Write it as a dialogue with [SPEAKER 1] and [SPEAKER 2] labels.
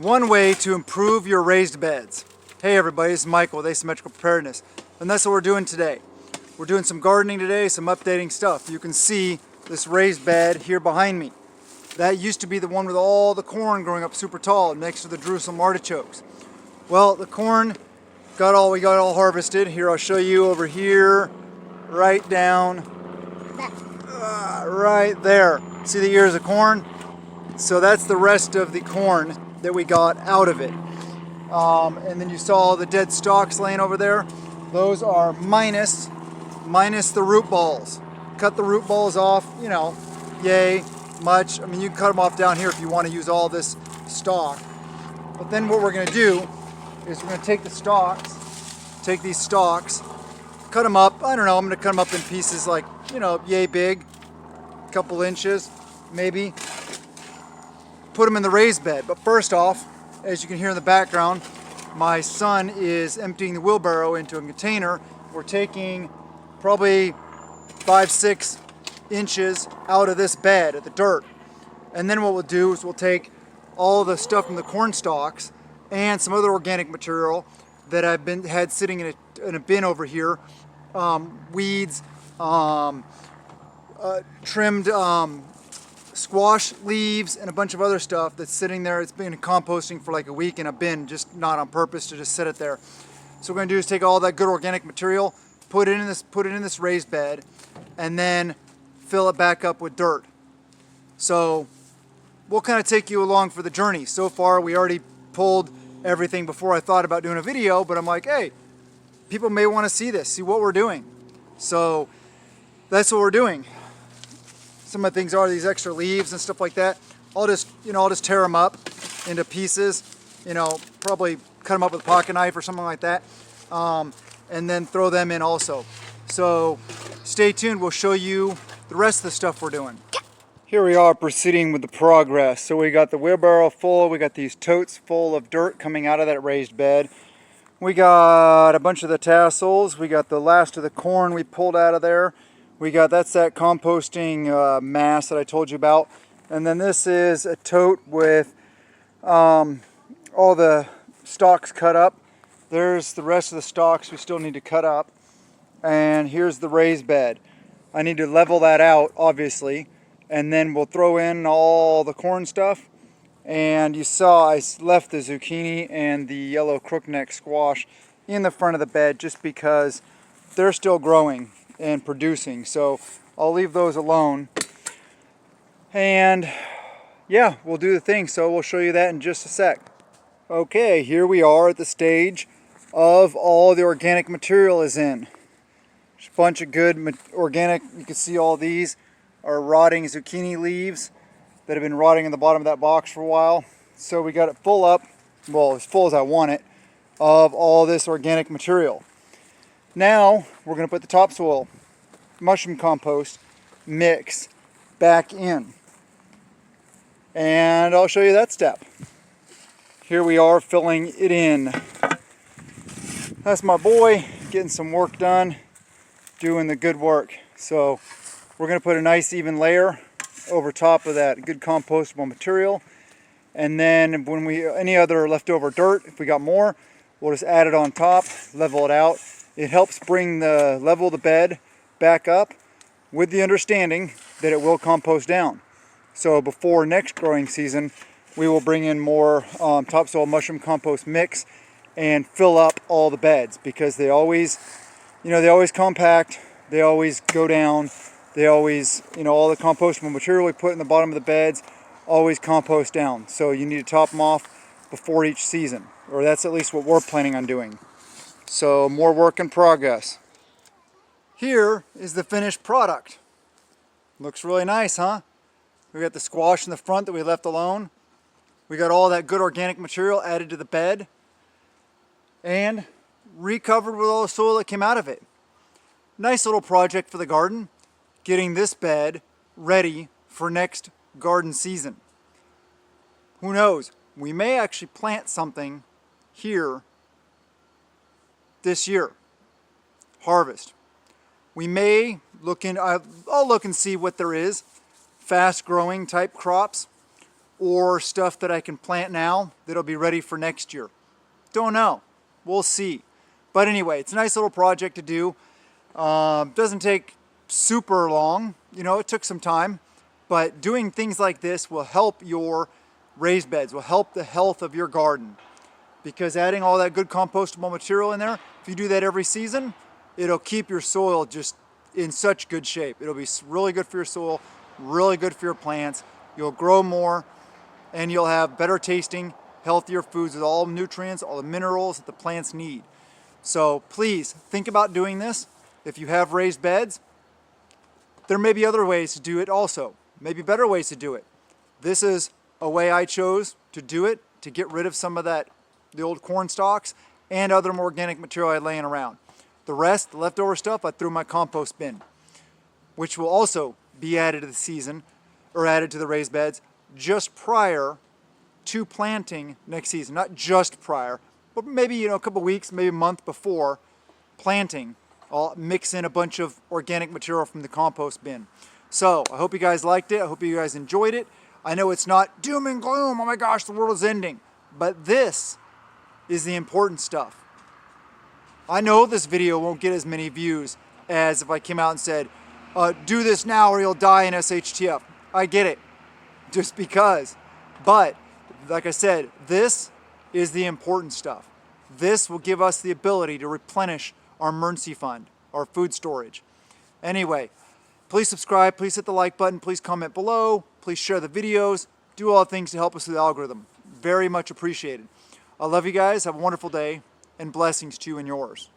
[SPEAKER 1] One way to improve your raised beds. Hey everybody, it's Michael with Asymmetrical Preparedness, and that's what we're doing today. We're doing some gardening today, some updating stuff. You can see this raised bed here behind me. That used to be the one with all the corn growing up super tall next to the Jerusalem artichokes. Well, the corn we got all harvested. Here, I'll show you over here, right down, right there. See the ears of corn? So that's the rest of the corn that we got out of it. And then you saw the dead stalks laying over there. Those are minus the root balls. Cut the root balls off, you know, yay, much. I mean, you can cut them off down here if you want to use all this stalk. But then what we're going to do is we're going to take these stalks, cut them up. I don't know, I'm going to cut them up in pieces like, you know, yay big, a couple inches, maybe. Put them in the raised bed. But first off, as you can hear in the background, my son is emptying the wheelbarrow into a container. We're taking probably 5-6 inches out of this bed of the dirt. And then what we'll do is we'll take all the stuff from the corn stalks and some other organic material that I've had sitting in a bin over here, weeds, trimmed squash leaves, and a bunch of other stuff that's sitting there. It's been composting for like a week in a bin, just not on purpose, to just sit it there. So what we're going to do is take all that good organic material, put it in this raised bed, and then fill it back up with dirt. So we'll kind of take you along for the journey. So far we already pulled everything before I thought about doing a video, but I'm like, hey, people may want to see this, see what we're doing. So that's what we're doing. Some of the things are these extra leaves and stuff like that. I'll just tear them up into pieces, probably cut them up with a pocket knife or something like that, and then throw them in also. So stay tuned, we'll show you the rest of the stuff we're doing. Here we are proceeding with the progress. So we got the wheelbarrow full, we got these totes full of dirt coming out of that raised bed. We got a bunch of the tassels, we got the last of the corn we pulled out of there. That's that composting mass that I told you about. And then this is a tote with all the stalks cut up. There's the rest of the stalks we still need to cut up. And here's the raised bed. I need to level that out, obviously. And then we'll throw in all the corn stuff. And you saw I left the zucchini and the yellow crookneck squash in the front of the bed just because they're still growing and producing, so I'll leave those alone. And yeah, we'll do the thing, so we'll show you that in just a sec. Okay, here we are at the stage of all the organic material is in. There's a bunch of good organic. You can see all these are rotting zucchini leaves that have been rotting in the bottom of that box for a while. So we got it full up, well, as full as I want it, of all this organic material. Now we're going to put the topsoil mushroom compost mix back in, and I'll show you that step. Here we are filling it in. That's my boy getting some work done, doing the good work. So we're going to put a nice even layer over top of that good compostable material, and then when any other leftover dirt, if we got more, we'll just add it on top, level it out. It helps bring the level of the bed back up with the understanding that it will compost down. So before next growing season, we will bring in more topsoil mushroom compost mix and fill up all the beds, because they always compact, they always go down, they always, all the compostable material we put in the bottom of the beds always compost down. So you need to top them off before each season, or that's at least what we're planning on doing. So more work in progress. Here is the finished product. Looks really nice, huh? We got the squash in the front that we left alone. We got all that good organic material added to the bed and recovered with all the soil that came out of it. Nice little project for the garden, getting this bed ready for next garden season. Who knows? We may actually plant something here this year. Harvest. We may look in, I'll look and see what there is, fast growing type crops, or stuff that I can plant now that'll be ready for next year. Don't know. We'll see. But anyway, it's a nice little project to do. Doesn't take super long. You know, it took some time. But doing things like this will help your raised beds, will help the health of your garden. Because adding all that good compostable material in there, if you do that every season, it'll keep your soil just in such good shape. It'll be really good for your soil, really good for your plants. You'll grow more, and you'll have better tasting, healthier foods with all the nutrients, all the minerals that the plants need. So please think about doing this. If you have raised beds, there may be other ways to do it also, maybe better ways to do it. This is a way I chose to do it, to get rid of some of that, the old corn stalks and other more organic material I had laying around. The rest, the leftover stuff, I threw in my compost bin, which will also be added to the season, or added to the raised beds just prior to planting next season. Not just prior, but maybe a couple weeks, maybe a month before planting. I'll mix in a bunch of organic material from the compost bin. So I hope you guys liked it. I hope you guys enjoyed it. I know it's not doom and gloom, oh my gosh, the world is ending. But this is the important stuff. I know this video won't get as many views as if I came out and said, do this now or you'll die in SHTF. I get it, just because. But, like I said, this is the important stuff. This will give us the ability to replenish our emergency fund, our food storage. Anyway, please subscribe, please hit the like button, please comment below, please share the videos, do all the things to help us with the algorithm. Very much appreciated. I love you guys, have a wonderful day, and blessings to you and yours.